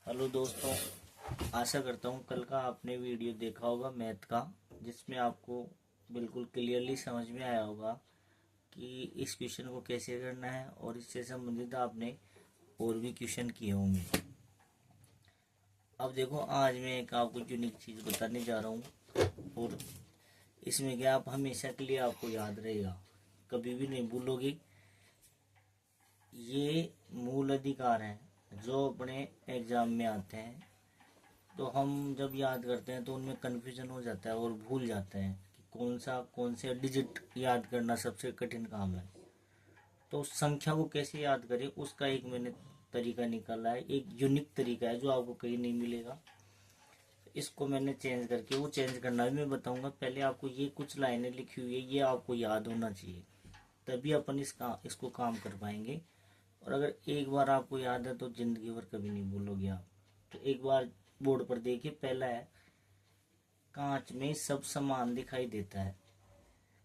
Hello दोस्तों, आशा करता हूँ कल का आपने वीडियो देखा होगा मैथ का, जिसमें आपको बिल्कुल क्लियरली समझ में आया होगा कि इस क्वेश्चन को कैसे करना है और इससे संबंधित आपने और भी क्वेश्चन किए होंगे। अब देखो, आज मैं एक आपको यूनिक चीज़ बताने जा रहा हूँ और इसमें क्या आप हमेशा के लिए आपको याद रहेगा, कभी भी नहीं भूलोगे। ये मूल अधिकार हैं जो अपने एग्जाम में आते हैं, तो हम जब याद करते हैं तो उनमें कन्फ्यूजन हो जाता है और भूल जाते हैं कि कौन से डिजिट याद करना सबसे कठिन काम है। तो संख्या को कैसे याद करें उसका एक मैंने तरीका निकाला है, एक यूनिक तरीका है जो आपको कहीं नहीं मिलेगा। इसको मैंने चेंज करके वो चेंज करना भी मैं बताऊंगा। पहले आपको ये कुछ लाइनें लिखी हुई है, ये आपको याद होना चाहिए, तभी अपन इसको काम कर पाएंगे। और अगर एक बार आपको याद है तो जिंदगी भर कभी नहीं भूलोगे आप। तो एक बार बोर्ड पर देखिए, पहला है कांच में सब समान दिखाई देता है।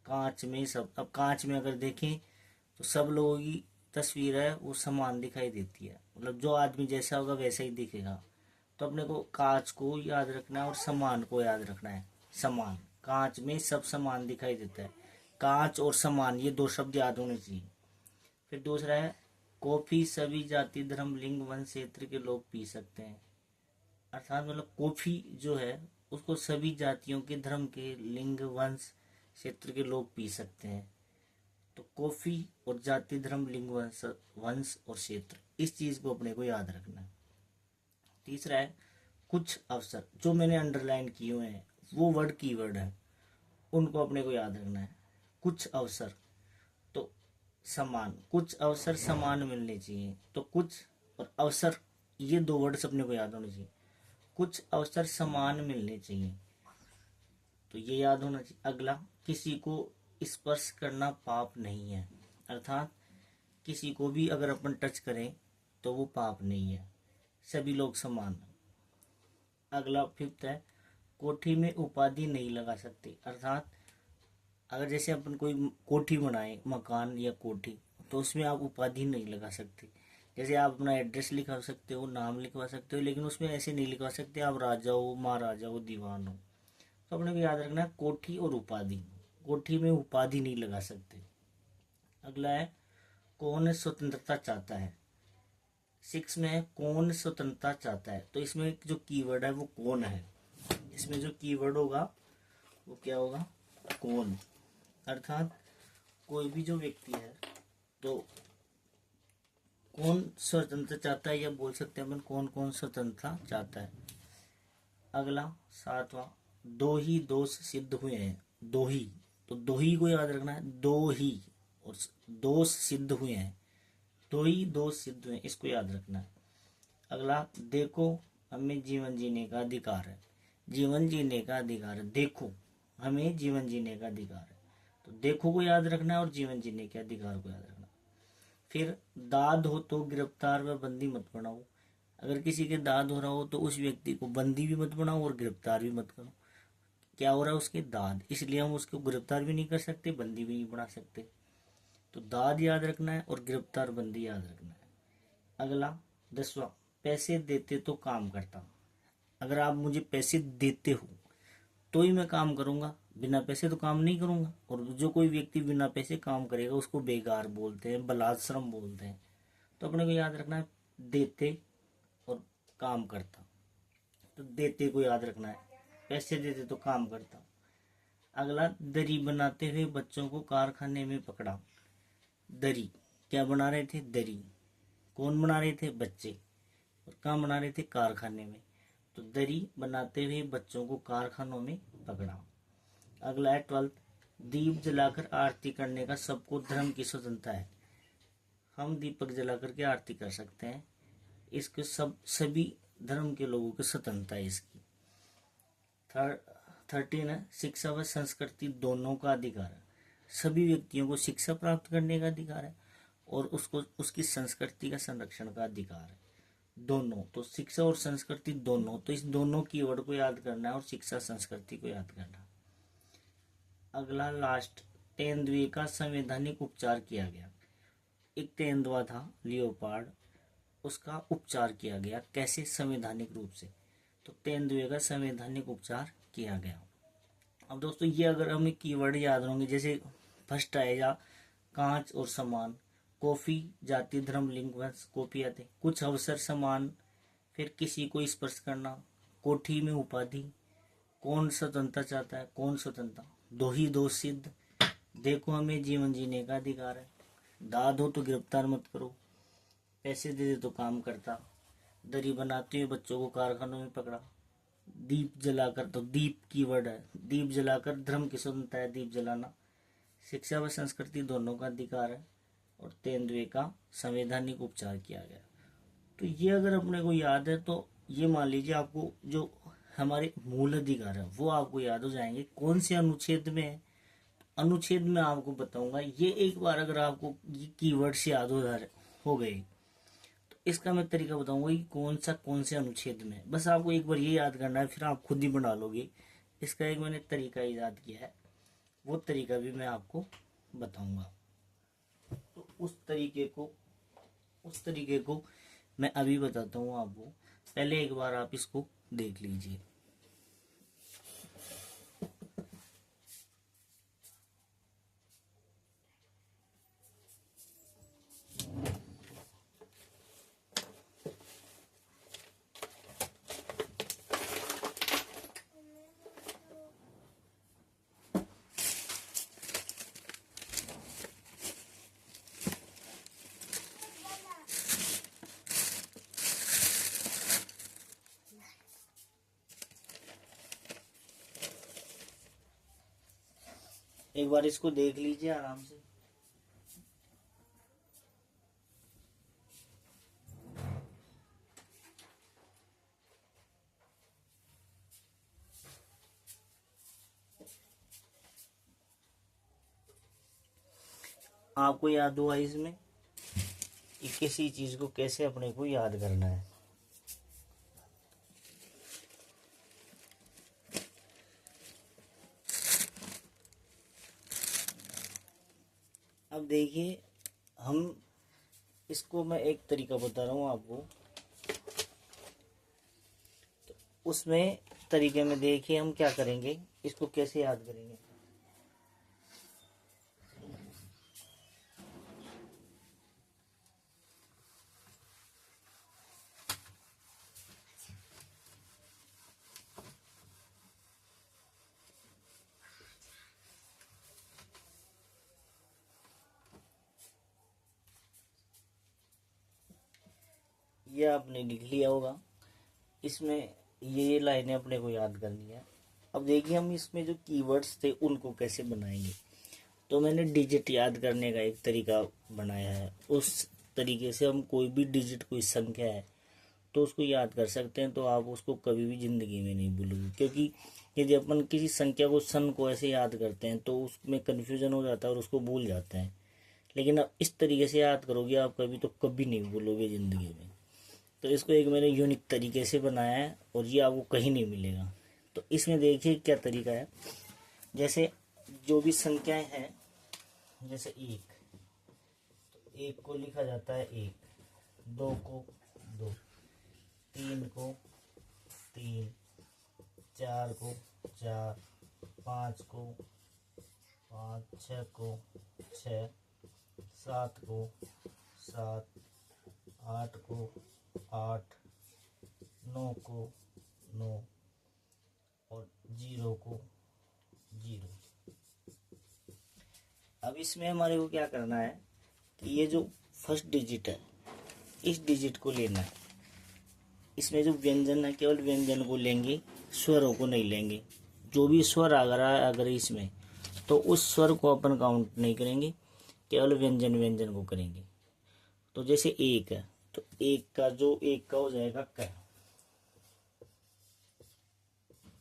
कांच में सब, अब कांच में अगर देखें तो सब लोगों की तस्वीर है वो समान दिखाई देती है, मतलब जो आदमी जैसा होगा वैसा ही दिखेगा। तो अपने को कांच को याद रखना है और समान को याद रखना है। समान, कांच में सब समान दिखाई देता है, कांच और समान ये दो शब्द याद होने चाहिए। फिर दूसरा है कॉफी सभी जाति धर्म लिंग वंश क्षेत्र के लोग पी सकते हैं। अर्थात मतलब कॉफी जो है उसको सभी जातियों के, धर्म के, लिंग वंश क्षेत्र के लोग पी सकते हैं। तो कॉफी और जाति धर्म लिंग वंश और क्षेत्र, इस चीज को अपने को याद रखना है। तीसरा है कुछ अवसर, जो मैंने अंडरलाइन किए हुए हैं वो वर्ड कीवर्ड है, उनको अपने को याद रखना है। कुछ अवसर तो समान, कुछ अवसर समान मिलने चाहिए। तो कुछ और अवसर ये दो वर्ड्स अपने को याद होने चाहिए। कुछ अवसर समान मिलने चाहिए, तो ये याद होना चाहिए। अगला, किसी को स्पर्श करना पाप नहीं है, अर्थात किसी को भी अगर अपन टच करें तो वो पाप नहीं है, सभी लोग समान। अगला फिफ्थ है कोठी में उपाधि नहीं लगा सकते, अर्थात अगर जैसे अपन कोई कोठी बनाए, मकान या कोठी, तो उसमें आप उपाधि नहीं लगा सकते। जैसे आप अपना एड्रेस लिखवा सकते हो, नाम लिखवा सकते हो, लेकिन उसमें ऐसे नहीं लिखवा सकते आप राजा हो, महाराजा हो, दीवान हो। तो अपने को याद रखना है कोठी और उपाधि, कोठी में उपाधि नहीं लगा सकते। अगला है कौन स्वतंत्रता चाहता है। सिक्स में है कौन स्वतंत्रता चाहता है, तो इसमें जो कीवर्ड है वो कौन है। इसमें जो कीवर्ड होगा वो क्या होगा, कौन। अर्थात कोई भी जो व्यक्ति है तो कौन स्वतंत्रता चाहता है, या बोल सकते हैं अपन कौन कौन स्वतंत्रता चाहता है। अगला सातवां, दो ही दोष सिद्ध हुए हैं। दो ही, तो दो ही को याद रखना है, दो ही और दोष सिद्ध हुए हैं, दो ही दोष सिद्ध हुए हैं, इसको याद रखना है। अगला देखो हमें जीवन जीने का अधिकार है। जीवन जीने का अधिकार है, देखो हमें जीवन जीने का अधिकार है, तो देखो को याद रखना है और जीवन जीने के अधिकार को याद रखना। फिर दाद हो तो गिरफ्तार व बंदी मत बनाओ। अगर किसी के दाद हो रहा हो तो उस व्यक्ति को बंदी भी मत बनाओ और गिरफ्तार भी मत करो। क्या हो रहा है, उसके दाद, इसलिए हम उसको गिरफ्तार भी नहीं कर सकते, बंदी भी नहीं बना सकते। तो दाद याद रखना है और गिरफ्तार बंदी याद रखना है। अगला 10वां, पैसे देते तो काम करता। अगर आप मुझे पैसे देते हो तो ही मैं काम करूंगा, बिना पैसे तो काम नहीं करूंगा। और जो कोई व्यक्ति बिना पैसे काम करेगा उसको बेकार बोलते हैं, बलाश्रम बोलते हैं। तो अपने को याद रखना है देते और काम करता। तो देते को याद रखना है, पैसे देते तो काम करता। अगला, दरी बनाते हुए बच्चों को कारखाने में पकड़ा। दरी, क्या बना रहे थे, दरी। कौन बना रहे थे, बच्चे। और कहाँ बना रहे थे, कारखाने में। तो दरी बनाते हुए बच्चों को कारखानों में पकड़ा। अगला है 12, दीप जलाकर आरती करने का सबको धर्म की स्वतंत्रता है। हम दीपक जलाकर के आरती कर सकते हैं, इसके सभी धर्म के लोगों की स्वतंत्रता है इसकी। 13 है शिक्षा व संस्कृति दोनों का अधिकार है। सभी व्यक्तियों को शिक्षा प्राप्त करने का अधिकार है और उसको उसकी संस्कृति का संरक्षण का अधिकार है। दोनों, तो शिक्षा और संस्कृति दोनों, तो इस दोनों कीवर्ड को याद करना है और शिक्षा संस्कृति को याद करना है। अगला लास्ट, तेंदुए का संवैधानिक उपचार किया गया। एक तेंदुआ था, लियोपार्ड, उसका उपचार किया गया। कैसे? संवैधानिक रूप से। तो तेंदुए का संवैधानिक उपचार किया गया। अब दोस्तों ये अगर हमें कीवर्ड याद होंगे, जैसे फर्स्ट आएगा कांच और समान, कॉफी, जाति, धर्म, लिंग, वंश, कॉफी आते, कुछ अवसर समान, फिर किसी को स्पर्श करना, कोठी में उपाधि, कौन स्वतंत्रता चाहता है, कौन स्वतंत्रता, दो ही दो सिद्ध, देखो हमें जीवन जीने का अधिकार है, दाद हो तो गिरफ्तार मत करो, पैसे दे दे तो काम करता, दरी बनाते हुए बच्चों को कारखानों में पकड़ा, दीप जलाकर, तो दीप कीवर्ड है, दीप जलाकर धर्म की स्वतंत्रता है दीप जलाना, शिक्षा व संस्कृति दोनों का अधिकार है, और तेंदुए का संवैधानिक उपचार किया गया। तो ये अगर अपने को याद है तो ये मान लीजिए आपको जो हमारे मूल अधिकार है वो आपको याद हो जाएंगे। कौन से अनुच्छेद में है, अनुच्छेद में आपको बताऊंगा। ये एक बार अगर आपको ये कीवर्ड से याद हो गए तो इसका मैं तरीका बताऊंगा कि कौन से अनुच्छेद में। बस आपको एक बार ये याद करना है, फिर आप खुद ही बना लोगे। इसका एक मैंने तरीका याद किया है, वो तरीका भी मैं आपको बताऊंगा। तो उस तरीके को मैं अभी बताता हूँ आपको। पहले एक बार आप इसको देख लीजिए। एक बार इसको देख लीजिए आराम से। आपको याद हुआ इसमें कि किसी चीज को कैसे अपने को याद करना है। अब देखिए, हम इसको मैं एक तरीका बता रहा हूँ आपको। तो उसमें तरीके में देखिए हम क्या करेंगे, इसको कैसे याद करेंगे। ये आपने लिख लिया होगा। इसमें ये लाइनें अपने को याद करनी है। अब देखिए हम इसमें जो कीवर्ड्स थे उनको कैसे बनाएंगे। तो मैंने डिजिट याद करने का एक तरीका बनाया है। उस तरीके से हम कोई भी डिजिट, कोई संख्या है तो उसको याद कर सकते हैं। तो आप उसको कभी भी जिंदगी में नहीं भूलोगे, क्योंकि यदि अपन किसी संख्या को, सन को ऐसे याद करते हैं तो उसमें कन्फ्यूजन हो जाता है और उसको भूल जाते हैं। लेकिन आप इस तरीके से याद करोगे आप कभी तो कभी नहीं भूलोगे जिंदगी में। तो इसको एक मैंने यूनिक तरीके से बनाया है और ये आपको कहीं नहीं मिलेगा। तो इसमें देखिए क्या तरीका है। जैसे जो भी संख्याएं हैं, जैसे एक, तो एक को लिखा जाता है एक, दो को दो, तीन को तीन, चार को चार, पाँच को पाँच, छः को छः, सात को सात, आठ को आठ, नौ को नौ, और जीरो को जीरो। अब इसमें हमारे को क्या करना है कि ये जो फर्स्ट डिजिट है इस डिजिट को लेना है। इसमें जो व्यंजन है केवल व्यंजन को लेंगे, स्वरों को नहीं लेंगे। जो भी स्वर आ रहा है अगर इसमें, तो उस स्वर को अपन काउंट नहीं करेंगे, केवल व्यंजन को करेंगे। तो जैसे एक है तो एक का हो जाएगा क,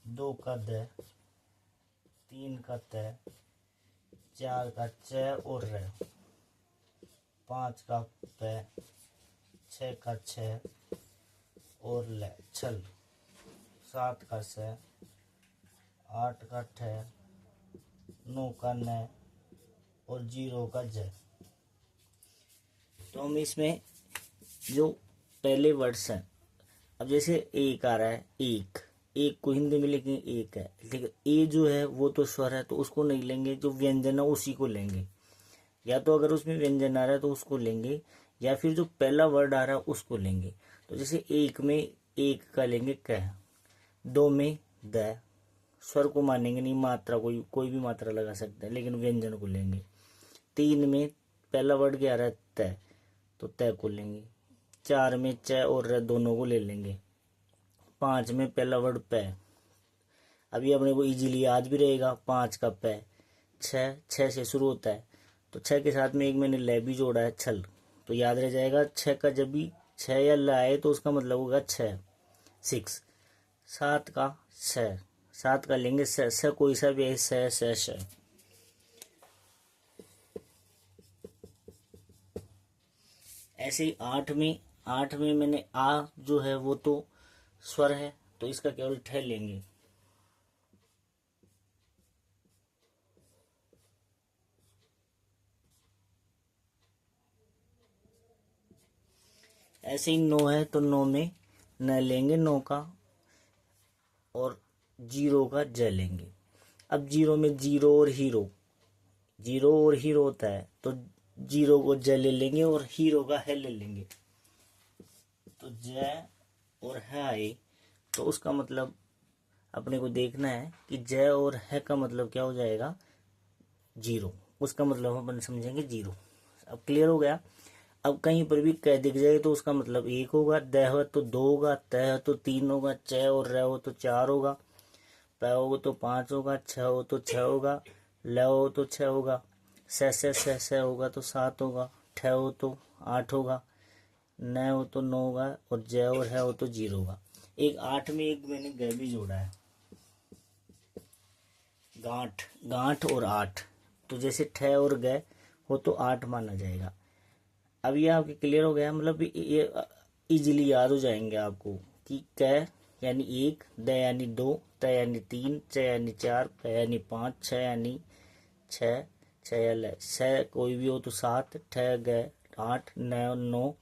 दो का द, तीन का त, चार का च और र, पाँच का प, छः का छ और ल छल, सात का स, आठ का ठ, नौ का न और जीरो का ज। तो हम इसमें जो पहले वर्ड्स हैं। अब जैसे एक आ रहा है, एक, एक को हिंदी में लेकिन एक है, लेकिन ए जो है वो तो स्वर है, तो उसको नहीं लेंगे, जो व्यंजन है उसी को लेंगे। या तो अगर उसमें व्यंजन आ रहा है तो उसको लेंगे, या फिर जो पहला वर्ड आ रहा है उसको लेंगे। तो जैसे एक में एक का लेंगे क, दो में द, स्वर को मानेंगे नहीं, मात्रा कोई भी मात्रा लगा सकते हैं, लेकिन व्यंजन को लेंगे। तीन में पहला वर्ड क्या आ रहा है त, तो त को लेंगे। चार में च और र दोनों को ले लेंगे। पांच में पहला वर्ड प, अभी अपने को इजीली याद भी रहेगा, पांच का प। छः से शुरू होता है, तो छः के साथ में एक मैंने ल भी जोड़ा है, छल, तो याद रह जाएगा। छः का जब भी छः या ल आए तो उसका मतलब होगा छः, 6। सात का छ, सात का लेंगे स कोई सा भी है, स। ऐसे ही आठ में मैंने आ जो है वो तो स्वर है, तो इसका केवल ठ लेंगे। ऐसे ही नौ है, तो नौ में न लेंगे, नौ का, और जीरो का ज लेंगे। अब जीरो में जीरो और हीरो होता है, तो जीरो को ज ले लेंगे और हीरो का है ले लेंगे। तो ज और है आए, तो उसका मतलब अपने को देखना है कि ज और है का मतलब क्या हो जाएगा, जीरो। उसका मतलब अपन समझेंगे जीरो। अब क्लियर हो गया। अब कहीं पर भी क दिख जाए तो उसका मतलब एक होगा, द हो तो दो होगा, त हो तो तीन होगा, च और र हो तो चार होगा, प हो तो पांच होगा, छ हो तो छह होगा, ल हो तो छह होगा, स होगा तो सात होगा, ठ हो तो आठ होगा, न हो तो नौ होगा, और ज और है हो तो जीरो होगा। एक आठ में एक मैंने ग भी जोड़ा है, गांठ और आठ, तो जैसे ठ और ग हो तो आठ माना जाएगा। अब ये आपके क्लियर हो गया, मतलब ये इजीली याद हो जाएंगे आपको कि क यानी एक, द यानी दो, त यानी तीन, च यानी चार, प यानी पाँच, छ यानी छः, छ या ल, स कोई भी हो तो सात, ठ ग आठ, न नौ,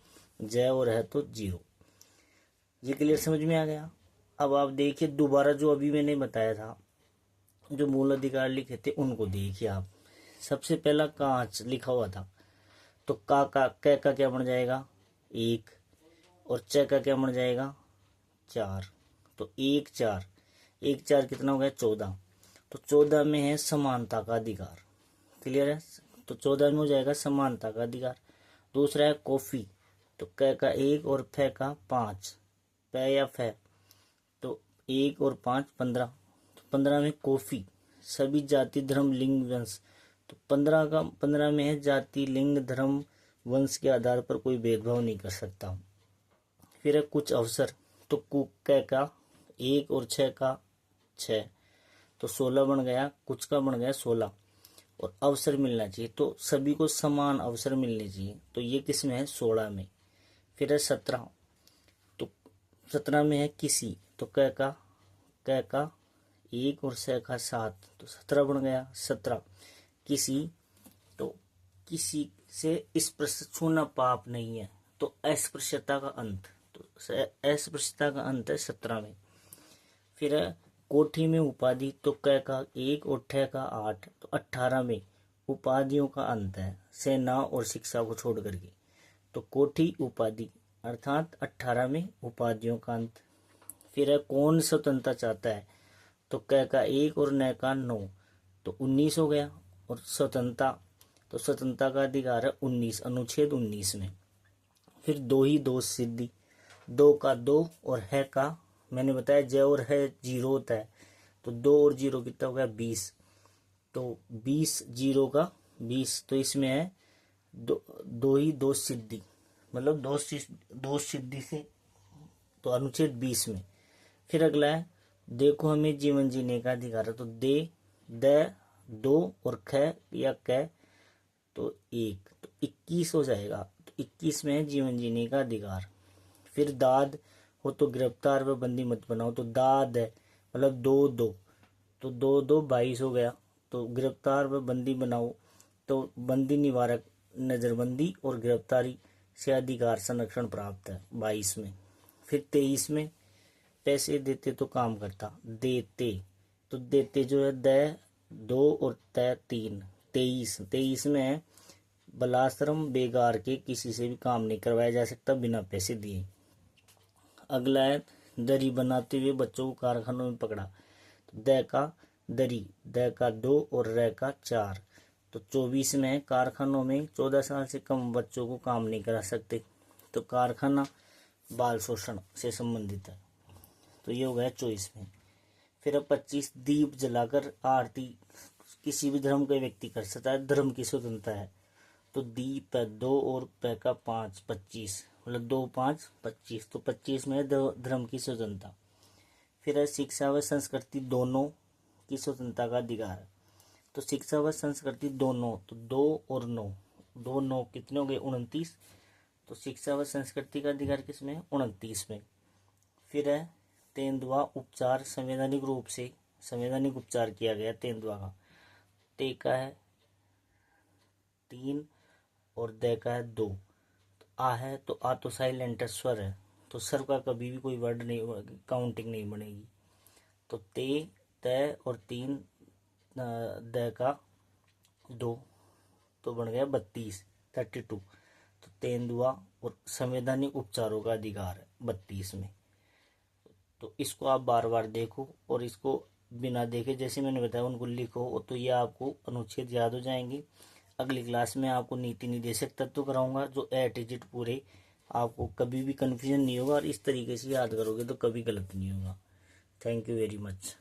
ज और है तो जीरो। ये क्लियर समझ में आ गया। अब आप देखिए दोबारा जो अभी मैंने बताया था, जो मूल अधिकार लिखे थे उनको देखिए आप। सबसे पहला कांच लिखा हुआ था, तो क का क्या बन जाएगा, एक, और च का क्या बन जाएगा, चार। तो एक चार कितना हो गया, 14। तो 14 में है समानता का अधिकार। क्लियर है। तो 14 में हो जाएगा समानता का अधिकार। दूसरा है कॉफी, तो क का एक और फ का 5, प या फ, तो एक और 5 15। तो 15 में कॉफी, सभी जाति धर्म लिंग वंश, तो 15 में है जाति लिंग धर्म वंश के आधार पर कोई भेदभाव नहीं कर सकता। फिर है कुछ अवसर, तो क का एक और छ का 6, तो 16 बन गया, कुछ का बन गया 16। और अवसर मिलना चाहिए, तो सभी को समान अवसर मिलने चाहिए, तो ये किस में है, 16 में। फिर है 17, तो 17 में है किसी, तो क का एक और स का 7, तो 17 बन गया। 17 किसी, तो किसी से स्पर्श छूना पाप नहीं है, तो अस्पृश्यता का अंत, तो अस्पृश्यता का अंत है 17 में। फिर है कोठी में उपाधि, तो क का एक और ठ का 8, तो 18 में उपाधियों का अंत है, सेना और शिक्षा को छोड़ करके, तो कोठी उपाधि अर्थात 18 में उपाधियों का अंत। फिर है कौन स्वतंत्रता चाहता है, तो क का एक और न का 9, तो 19 हो गया। और स्वतंत्रता, तो स्वतंत्रता का अधिकार है 19, अनुच्छेद 19 में। फिर दो ही दोष सिद्धि, दो का 2 और है का, मैंने बताया ज और है जीरो होता है, तो 2 और जीरो कितना हो गया, 20। तो 20 जीरो का 20, तो इसमें है दो ही दोष सिद्धि, मतलब दोष सिद्धि से, तो अनुच्छेद 20 में। फिर अगला है देखो हमें जीवन जीने का अधिकार है, तो दे, द, दो और ख या क, तो 1, तो 21 हो जाएगा। तो 21 में है जीवन जीने का अधिकार। फिर दाद हो तो गिरफ्तार व बंदी मत बनाओ, तो दाद है मतलब 2 2, तो 2 2 22 हो गया। तो गिरफ्तार व बंदी बनाओ, तो बंदी निवारक, नजरबंदी और गिरफ्तारी से अधिकार संरक्षण प्राप्त है 22 में। फिर 23 में पैसे देते तो काम करता, देते तो देते जो है द 2 और त 3। 23 में है बलाश्रम बेगार के किसी से भी काम नहीं करवाया जा सकता बिना पैसे दिए। अगला है दरी बनाते हुए बच्चों को कारखानों में पकड़ा, तो द का दरी, द का 2 और र का 4। तो 24 में कारखानों में 14 साल से कम बच्चों को काम नहीं करा सकते, तो कारखाना बाल शोषण से संबंधित है, तो ये हो गया 24 में। फिर अब 25 दीप जलाकर आरती किसी भी धर्म का व्यक्ति कर सकता है, धर्म की स्वतंत्रता है, तो दीप है 2 और प का 5, 25 मतलब 2 5 25, तो 25 में धर्म की स्वतंत्रता। फिर है शिक्षा व संस्कृति दोनों की स्वतंत्रता का अधिकार है, तो शिक्षा व संस्कृति दोनों, तो 2 और 9, 2 9 कितने हो गए 29, तो शिक्षा व संस्कृति का अधिकार किसमें 29 में। फिर है तेंदुआ उपचार संवैधानिक रूप से संवैधानिक उपचार किया गया तेंदुआ का, ते का है 3 और द का है 2, तो आ है तो आ तो साइलेंट स्वर है, तो स्वर का कभी भी कोई वर्ड नहीं, काउंटिंग नहीं बनेगी, तो ते त और 3 द का 2 तो बन गया 32 32, तो तेंदुआ और संवैधानिक उपचारों का अधिकार है 32 में। तो इसको आप बार बार देखो और इसको बिना देखे जैसे मैंने बताया उनको लिखो, तो ये आपको अनुच्छेद याद हो जाएंगे। अगली क्लास में आपको नीति निर्देशक तत्व कराऊंगा जो A पूरे, आपको कभी भी कन्फ्यूजन नहीं होगा और इस तरीके से याद करोगे तो कभी गलत नहीं होगा। Thank you very much.